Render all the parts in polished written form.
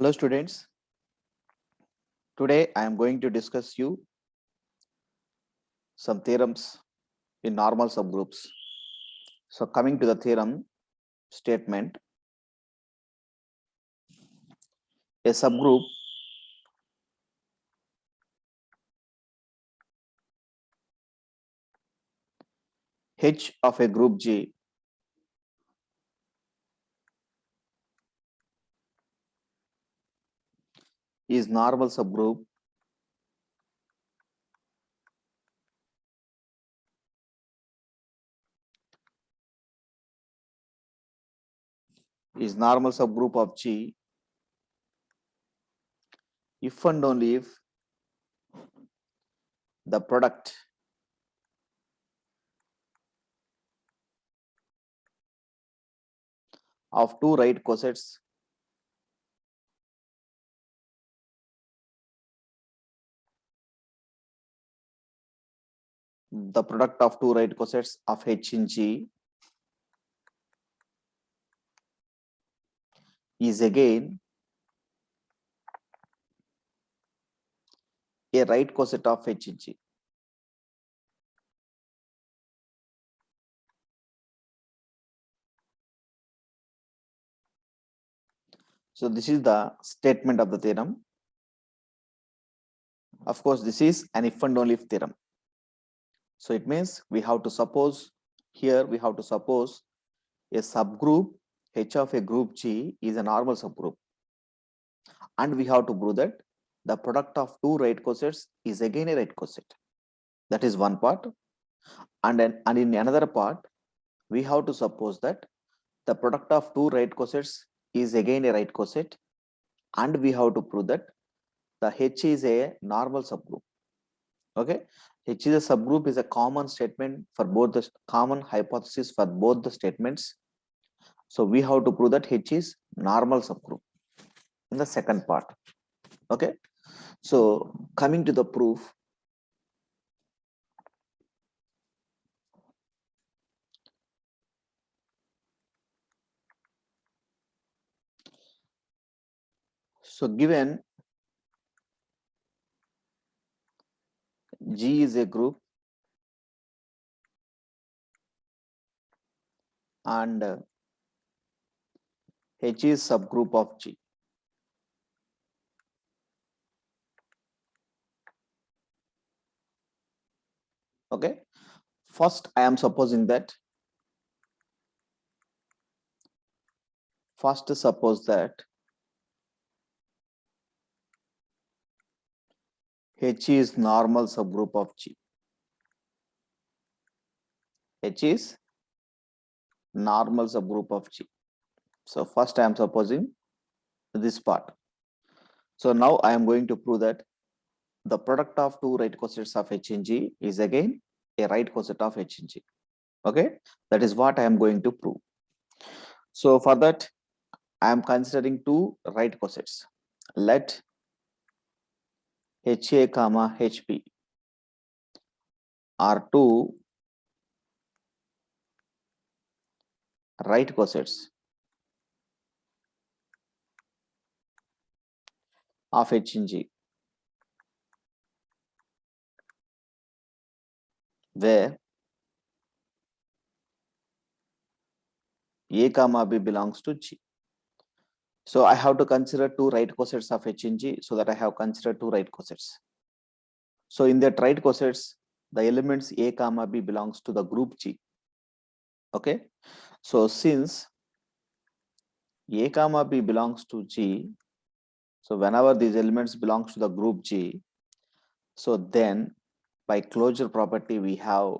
Hello students, today I am going to discuss you some theorems in normal subgroups. So coming to the theorem statement, a subgroup H of a group G is normal subgroup of G if and only if the product of two right cosets of H in G is again a right coset of H in G. So this is the statement of the theorem. Of course, this is an if and only if theorem. So it means we have to suppose here a subgroup H of a group G is a normal subgroup, and we have to prove that the product of two right cosets is again a right coset. That is one part. And in another part, we have to suppose that the product of two right cosets is again a right coset, and we have to prove that the H is a normal subgroup. Okay, H is a subgroup is a common statement for both the common hypothesis for both the statements. So we have to prove that H is normal subgroup in the second part. Okay, so coming to the proof, so given G is a group and H is subgroup of G. Okay, first I am supposing that suppose that H is normal subgroup of G. H is normal subgroup of G. So first I am supposing this part. So now I am going to prove that the product of two right cosets of H in G is again a right coset of H in G. Okay, that is what I am going to prove. So for that, I am considering two right cosets. Let HA comma HP are two right cosets of H in G, where A comma B belongs to G. So I have to consider two right cosets of H in G, so that I have considered two right cosets. So in that right cosets, the elements A comma B belongs to the group G. Okay, so since A comma B belongs to G, so whenever these elements belongs to the group G, so then by closure property we have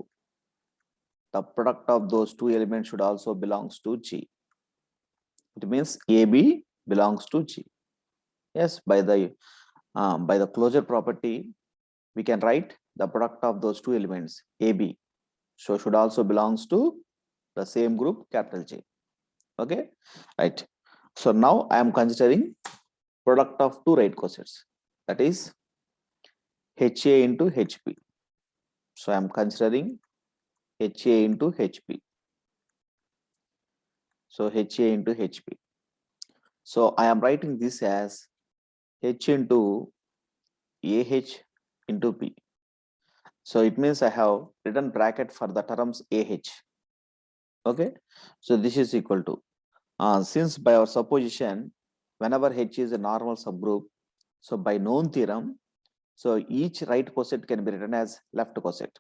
the product of those two elements should also belongs to G. It means AB belongs to G. Yes, by the closure property, we can write the product of those two elements AB. So should also belongs to the same group capital J. Okay, right. So now I am considering product of two right cosets, that is HA into HP. So I am considering HA into HP. So HA into HP. So I am writing this as H into AH into P. So it means I have written bracket for the terms AH. Okay. So this is equal to, since by our supposition, whenever H is a normal subgroup, so by known theorem, so each right coset can be written as left coset.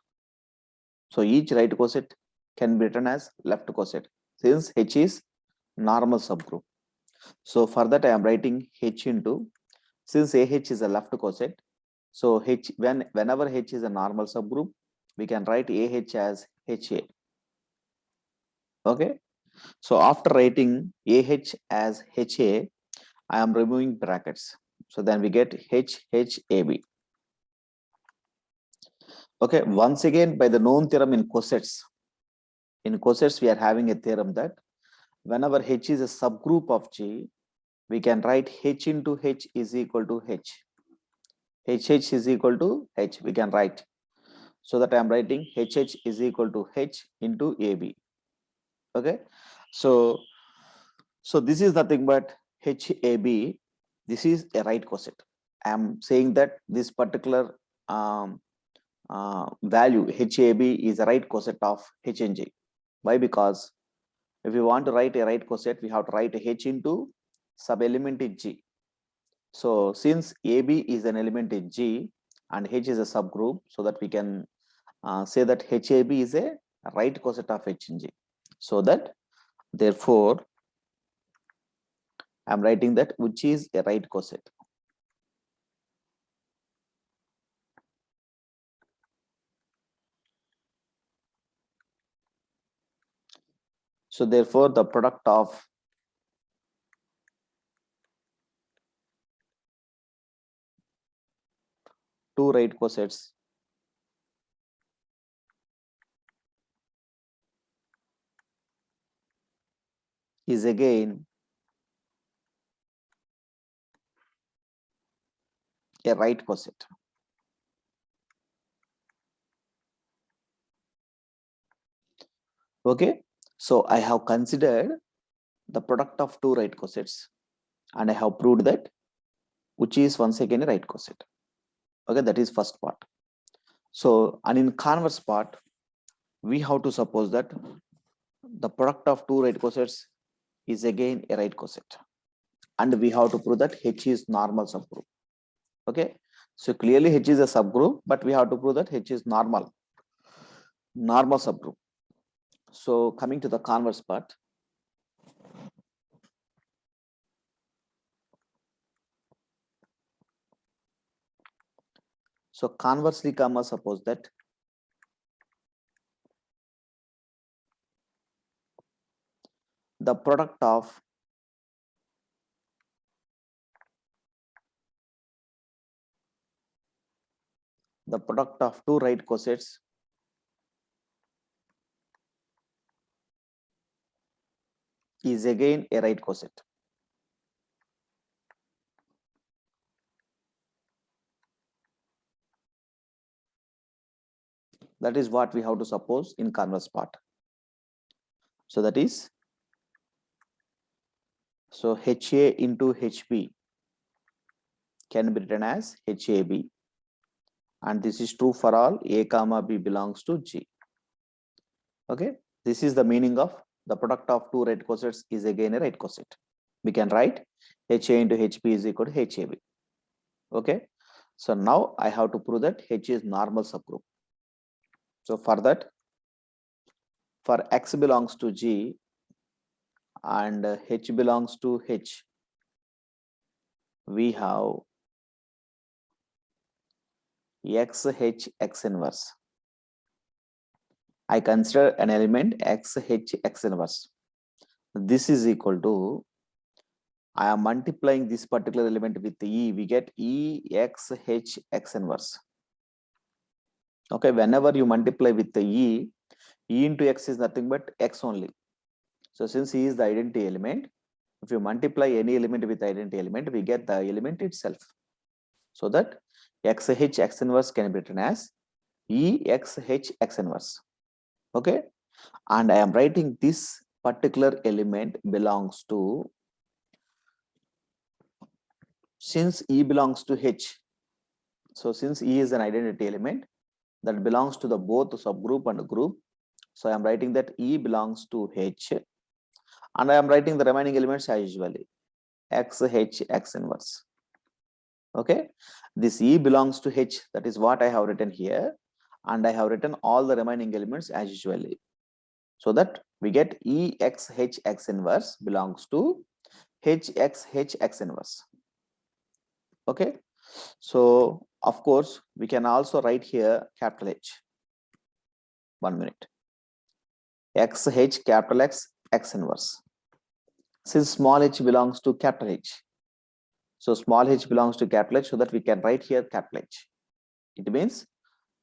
So each right coset can be written as left coset since H is normal subgroup. So for that I am writing H into, since AH is a left coset, so H, whenever H is a normal subgroup, we can write AH as HA. Okay. So after writing AH as HA, I am removing brackets. So then we get HHAB. Okay. Once again, by the known theorem in cosets, we are having a theorem that whenever H is a subgroup of G, we can write H into H is equal to H. HH is equal to H. We can write. So that I am writing HH is equal to H into AB. Okay. So this is nothing but HAB. This is a right coset. I am saying that this particular value HAB is a right coset of H and G. Why? Because if we want to write a right coset, we have to write H into sub element in G. So since AB is an element in G and H is a subgroup, so that we can say that HAB is a right coset of H and G. So that therefore I'm writing that which is a right coset. So therefore the product of two right cosets is again a right coset. Okay, so I have considered the product of two right cosets and I have proved that which is once again a right coset. Okay, that is first part. So, and in converse part, we have to suppose that the product of two right cosets is again a right coset. And we have to prove that H is normal subgroup. Okay, so clearly H is a subgroup, but we have to prove that H is normal subgroup. So coming to the converse part, so conversely, suppose that the product of two right cosets is again a right coset. That is what we have to suppose in converse part. So that is, so HA into HB can be written as HAB, and this is true for all A comma B belongs to G. Okay, this is the meaning of the product of two right cosets is again a right coset. We can write HA into HB is equal to HAB. Okay, so now I have to prove that H is normal subgroup. So for that, for X belongs to G and H belongs to H, we have XH X inverse. I consider an element XH X inverse. This is equal to, I am multiplying this particular element with E, we get EXH X inverse. Okay, whenever you multiply with the E into X is nothing but X only. So since E is the identity element, if you multiply any element with identity element, we get the element itself. So that XH X inverse can be written as EXH X inverse. Okay, and I am writing this particular element belongs to since E belongs to H, so since E is an identity element that belongs to the both subgroup and group, so I am writing that E belongs to H, and I am writing the remaining elements as usually X, H, X inverse. Okay, this E belongs to H, that is what I have written here, and I have written all the remaining elements as usually, so that we get E X H X inverse belongs to H X H X inverse. Okay, so of course we can also write here capital H. 1 minute. X H capital X X inverse. Since small h belongs to capital H, so small h belongs to capital H, so that we can write here capital H. It means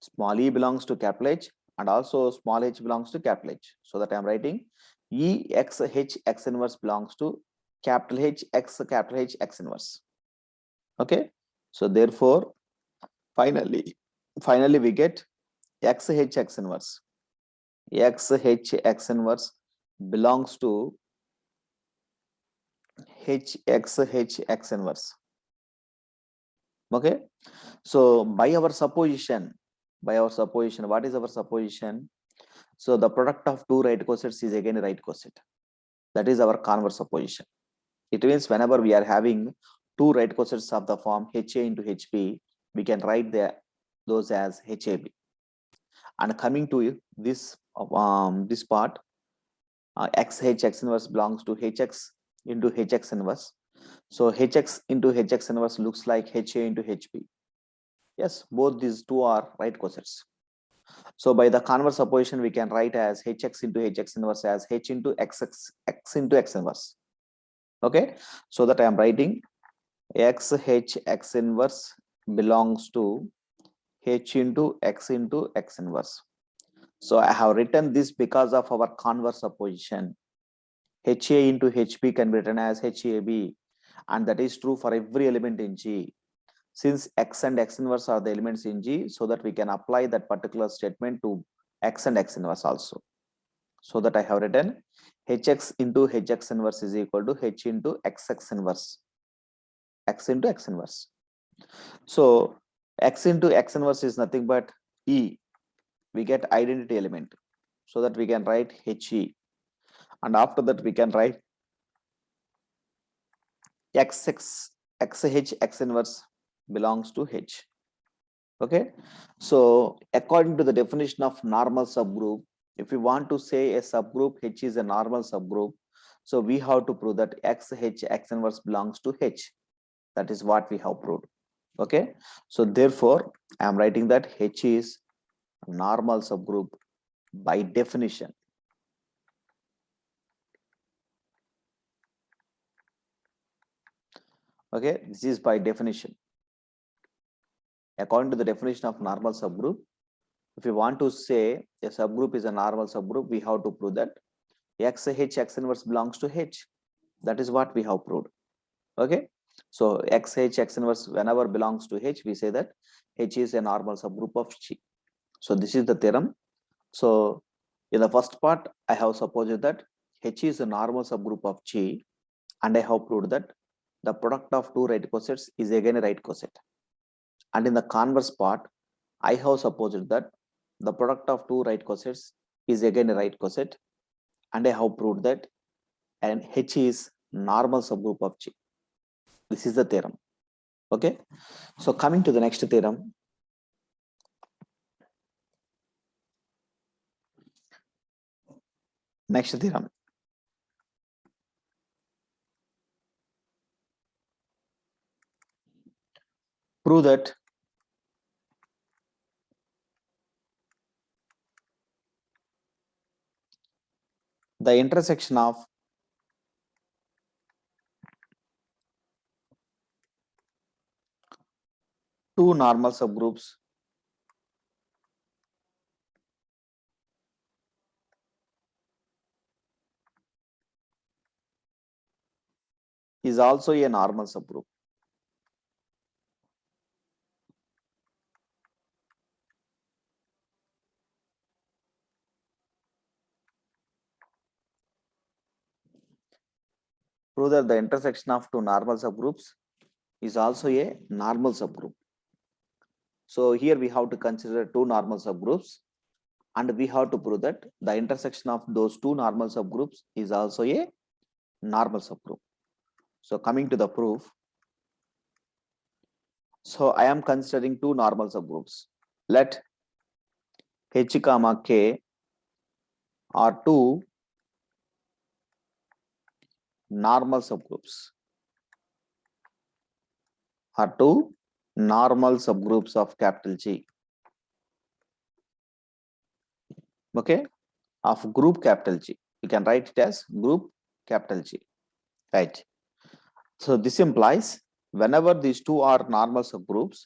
small e belongs to capital H and also small h belongs to capital H, so that I am writing E X H X inverse belongs to capital H X capital H X inverse. Okay, so therefore finally we get X H X inverse. X H X inverse belongs to H X H X inverse. Okay, so by our supposition, what is our supposition? So the product of two right cosets is again a right coset. That is our converse supposition. It means whenever we are having two right cosets of the form HA into HP, we can write those as HAB. And coming to this part, XH X inverse belongs to HX into HX inverse. So HX into HX inverse looks like HA into HP. Yes, both these two are right cosets. So by the converse supposition, we can write as HX into HX inverse as H into XX, X into X inverse. Okay, so that I am writing XH X inverse belongs to H into X inverse. So I have written this because of our converse supposition. HA into HP can be written as HAB, and that is true for every element in G. Since X and X inverse are the elements in G, so that we can apply that particular statement to X and X inverse also. So that I have written HX into HX inverse is equal to H into XX inverse. X into X inverse. So X into X inverse is nothing but E. We get identity element, so that we can write HE. And after that we can write XX, XH X inverse belongs to H. Okay, so according to the definition of normal subgroup, if we want to say a subgroup H is a normal subgroup, so we have to prove that XH X inverse belongs to H. That is what we have proved. Okay, so therefore I am writing that H is a normal subgroup by definition. Okay, this is by definition. According to the definition of normal subgroup, if we want to say a subgroup is a normal subgroup, we have to prove that XH X inverse belongs to H. That is what we have proved. Okay, so XH X inverse whenever belongs to H, we say that H is a normal subgroup of G. So this is the theorem. So in the first part, I have supposed that H is a normal subgroup of G, and I have proved that the product of two right cosets is again a right coset. And in the converse part, I have supposed that the product of two right cosets is again a right coset, and I have proved that and H is normal subgroup of G. This is the theorem. Okay, so coming to the next theorem. Next theorem. Prove that the intersection of two normal subgroups is also a normal subgroup. Prove that the intersection of two normal subgroups is also a normal subgroup. So here we have to consider two normal subgroups, and we have to prove that the intersection of those two normal subgroups is also a normal subgroup. So coming to the proof, so I am considering two normal subgroups. Let H comma K are two normal subgroups, are two normal subgroups of capital G. Okay, of group capital G. You can write it as group capital G, right? So this implies whenever these two are normal subgroups,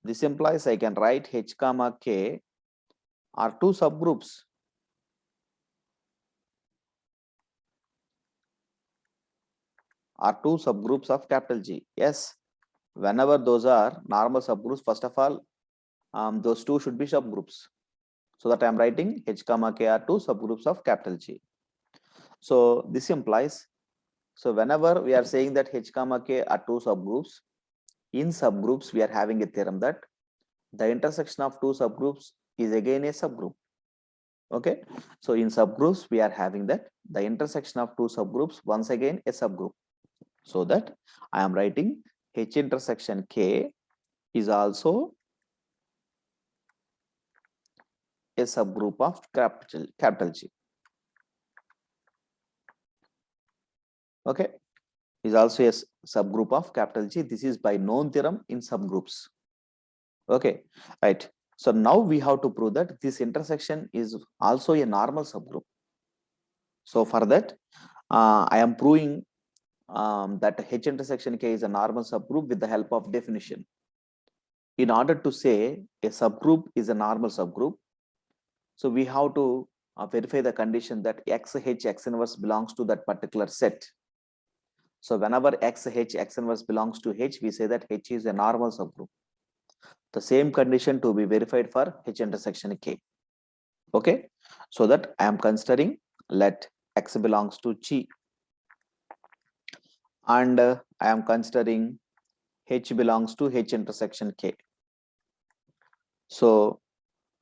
this implies I can write H comma K are two subgroups. Are two subgroups of capital G. Yes, whenever those are normal subgroups, first of all, those two should be subgroups. So that I am writing H comma K are two subgroups of capital G. So this implies, so whenever we are saying that H comma K are two subgroups, in subgroups we are having a theorem that the intersection of two subgroups is again a subgroup. Okay, so in subgroups we are having that the intersection of two subgroups once again a subgroup. So that I am writing H intersection K is also a subgroup of capital G. Okay, is also a subgroup of capital G. This is by known theorem in subgroups. Okay, right. So now we have to prove that this intersection is also a normal subgroup. So for that, I am proving that H intersection K is a normal subgroup with the help of definition. In order to say a subgroup is a normal subgroup, so we have to verify the condition that X inverse belongs to that particular set. So whenever X inverse belongs to H, we say that H is a normal subgroup. The same condition to be verified for H intersection K. Okay, so that I am considering let X belongs to G, and I am considering H belongs to H intersection K. So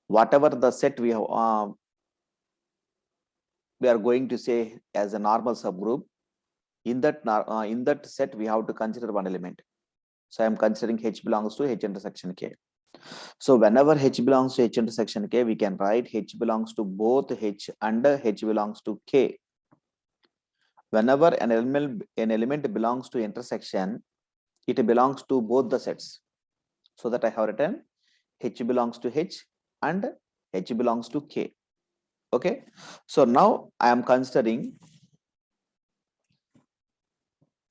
whatever the set we have, we are going to say as a normal subgroup, in that set we have to consider one element. So I am considering H belongs to H intersection K. So whenever H belongs to H intersection K, we can write H belongs to both H and H belongs to K. Whenever an element belongs to intersection, it belongs to both the sets. So that I have written H belongs to H and H belongs to K. Okay, so now I am considering,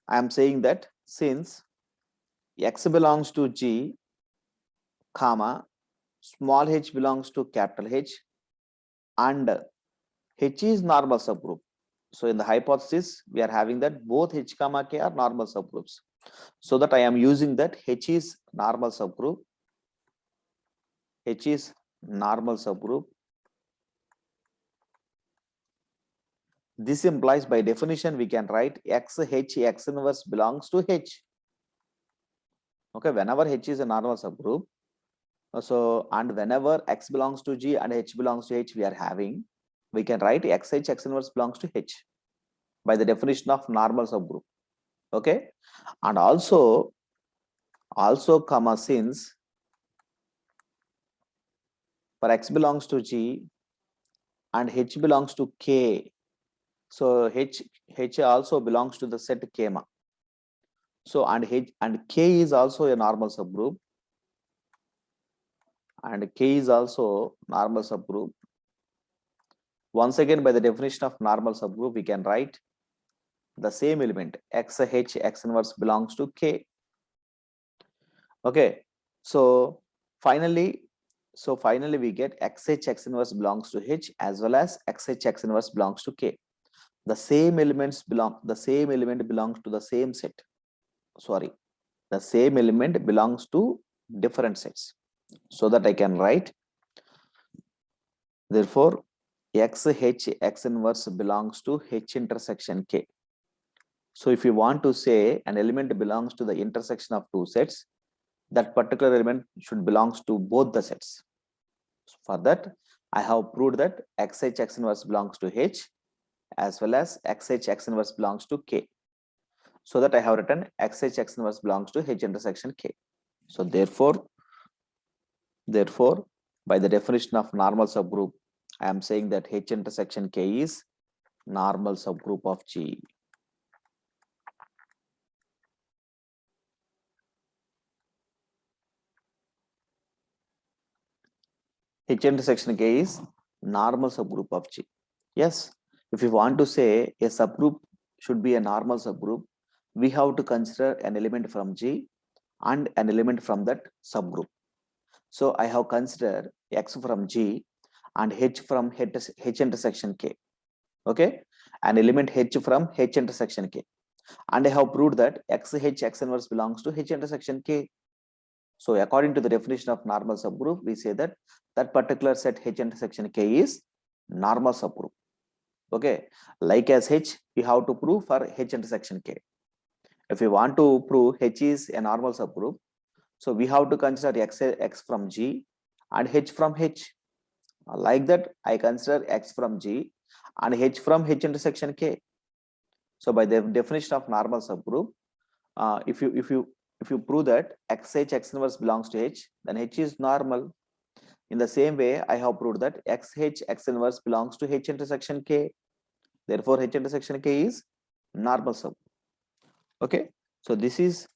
I am saying that since X belongs to G, comma, small h belongs to capital H, and H is normal subgroup. So in the hypothesis, we are having that both H comma K are normal subgroups. So that I am using that H is normal subgroup. H is normal subgroup. This implies by definition, we can write X inverse belongs to H. Okay, whenever H is a normal subgroup, so and whenever X belongs to G and H belongs to H, we are having, we can write X inverse belongs to H by the definition of normal subgroup. Okay, and also comma, since for X belongs to G and H belongs to K, so H also belongs to the set K. So and H and K is also a normal subgroup, and K is also normal subgroup. Once again, by the definition of normal subgroup, we can write the same element X inverse belongs to K. Okay, so finally we get X inverse belongs to H as well as X inverse belongs to K. The same element belongs to the same set. Sorry, the same element belongs to different sets. So that I can write, therefore X inverse belongs to H intersection K. So if you want to say an element belongs to the intersection of two sets, that particular element should belongs to both the sets. So for that, I have proved that XH X inverse belongs to H as well as XH X inverse belongs to K. So that I have written XH X inverse belongs to H intersection K. So therefore, by the definition of normal subgroup, I am saying that H intersection K is normal subgroup of G. H intersection K is normal subgroup of G. Yes, if you want to say a subgroup should be a normal subgroup, we have to consider an element from G and an element from that subgroup. So I have considered X from G and H from H intersection K. Okay, an element H from H intersection K. And I have proved that XH X inverse belongs to H intersection K. So according to the definition of normal subgroup, we say that that particular set H intersection K is normal subgroup. Okay, like as H, we have to prove for H intersection K. If we want to prove H is a normal subgroup, so we have to consider X from G and H from H. Like that, I consider X from G and H from H intersection K. So by the definition of normal subgroup, if you prove that XH X inverse belongs to H, then H is normal. In the same way, I have proved that XH X inverse belongs to H intersection K. Therefore, H intersection K is normal subgroup. Okay, so this is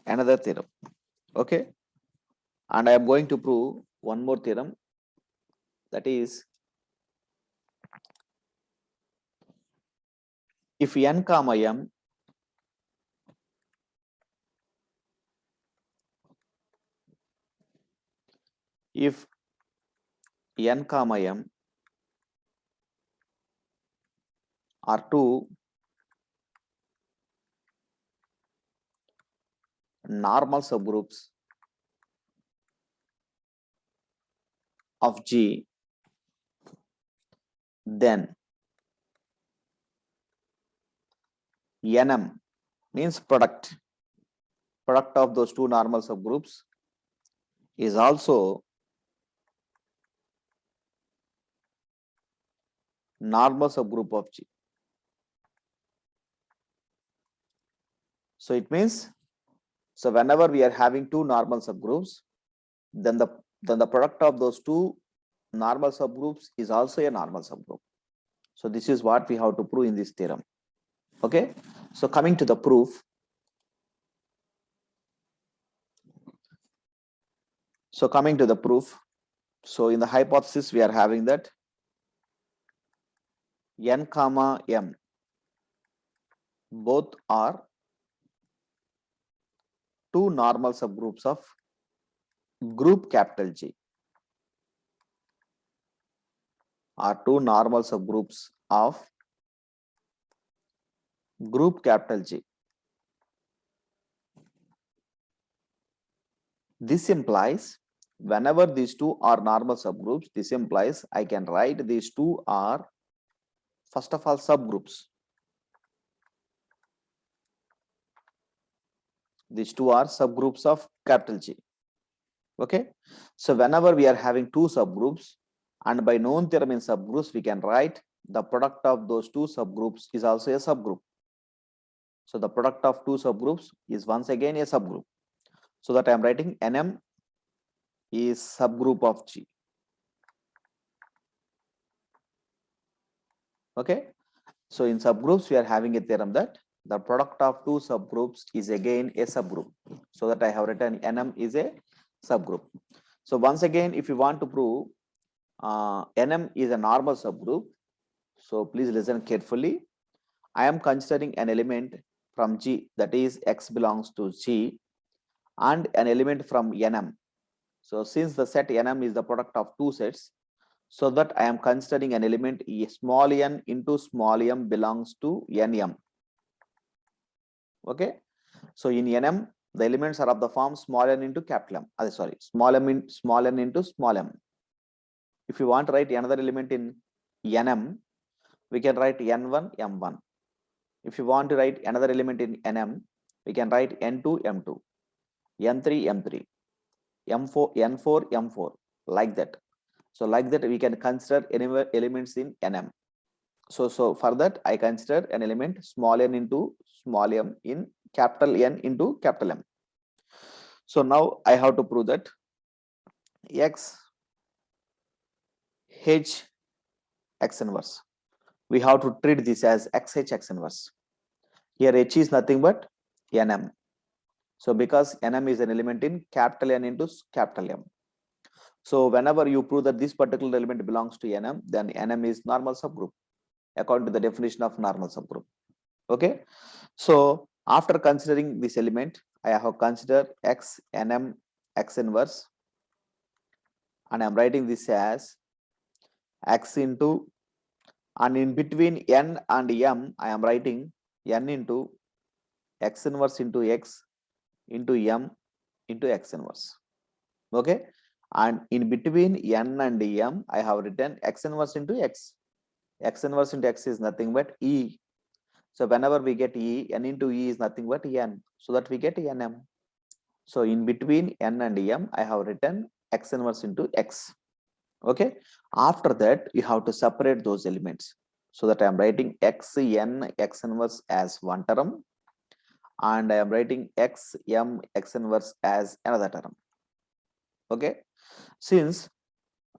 another theorem. Okay, and I am going to prove one more theorem, that is, if n comma m if n comma m are two normal subgroups of G, then Nm means product of those two normal subgroups is also normal subgroup of G. So it means, so whenever we are having two normal subgroups, then the product of those two normal subgroups is also a normal subgroup. So this is what we have to prove in this theorem. Okay, so coming to the proof. So coming to the proof, so in the hypothesis we are having that n comma m both are two normal subgroups of group capital G, are two normal subgroups of group capital G. This implies whenever these two are normal subgroups, this implies I can write these two are first of all subgroups. These two are subgroups of capital G. Okay, so whenever we are having two subgroups, and by known theorem in subgroups, we can write the product of those two subgroups is also a subgroup. So the product of two subgroups is once again a subgroup. So that I am writing Nm is subgroup of G. Okay, so in subgroups we are having a theorem that the product of two subgroups is again a subgroup. So that I have written Nm is a subgroup. So once again, if you want to prove Nm is a normal subgroup, so please listen carefully. I am considering an element from G, that is X belongs to G, and an element from Nm. So since the set Nm is the product of two sets, so that I am considering an element small n into small m belongs to Nm. Okay, so in Nm, the elements are of the form small n into capital M. Small n into small m. If you want to write another element in Nm, we can write n1 m1. If you want to write another element in NM, we can write N2, M2, N3, M3, M4, N4, M4, like that. So like that, we can consider any elements in NM. So for that, I consider an element small n into small m in capital N into capital M. So now I have to prove that X H X inverse. We have to treat this as XH X inverse. Here H is nothing but NM. So because NM is an element in capital N into capital M. So whenever you prove that this particular element belongs to NM, then NM is normal subgroup according to the definition of normal subgroup. Okay. So after considering this element, I have considered X NM X inverse, and I'm writing this as X into, and in between N and M, I am writing N into X inverse into X into M into X inverse. Okay. And in between N and M, I have written X inverse into X. X inverse into X is nothing but E. So whenever we get E, N into E is nothing but N. So that we get NM. So in between N and M, I have written X inverse into X. Okay. After that, you have to separate those elements. So that I am writing X N X inverse as one term, and I am writing X M X inverse as another term. Okay. Since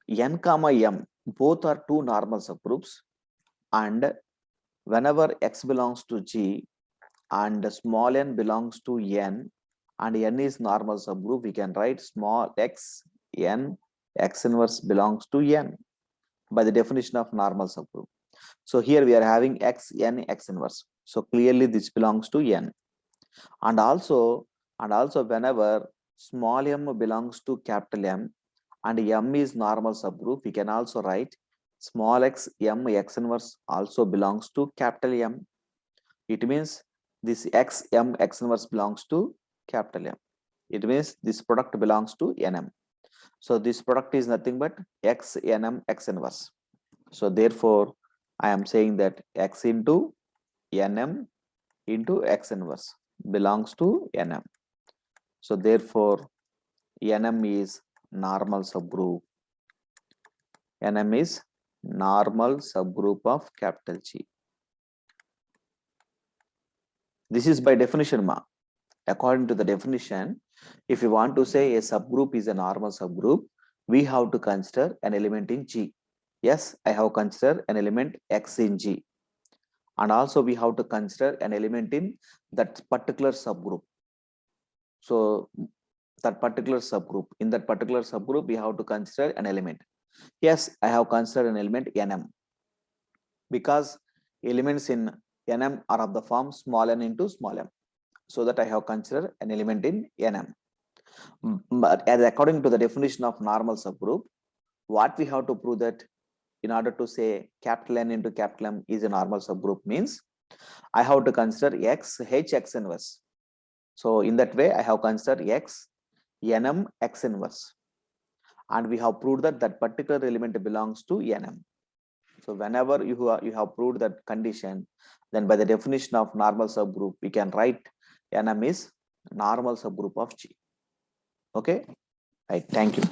N comma M both are two normal subgroups, and whenever X belongs to G and small n belongs to N and N is normal subgroup, we can write small x N X inverse belongs to N by the definition of normal subgroup. So here we are having X N X inverse. So clearly this belongs to N. And also whenever small m belongs to capital M and M is normal subgroup, we can also write small x M X inverse also belongs to capital M. It means this X M X inverse belongs to capital M. It means this product belongs to NM. So this product is nothing but X NM X inverse. So therefore, I am saying that X into NM into X inverse belongs to NM. So therefore, NM is normal subgroup. NM is normal subgroup of capital G. This is by definition, ma. According to the definition, if you want to say a subgroup is a normal subgroup, we have to consider an element in G. Yes, I have considered an element X in G. And also we have to consider an element in that particular subgroup. So that particular subgroup, in that particular subgroup, we have to consider an element. Yes, I have considered an element NM because elements in NM are of the form small n into small m. So that I have considered an element in NM. But as according to the definition of normal subgroup, what we have to prove that in order to say capital N into capital M is a normal subgroup means I have to consider X H X inverse. So in that way, I have considered X NM X inverse. And we have proved that that particular element belongs to NM. So whenever you have proved that condition, then by the definition of normal subgroup, we can write NM is normal subgroup of G. Okay, right. Thank you.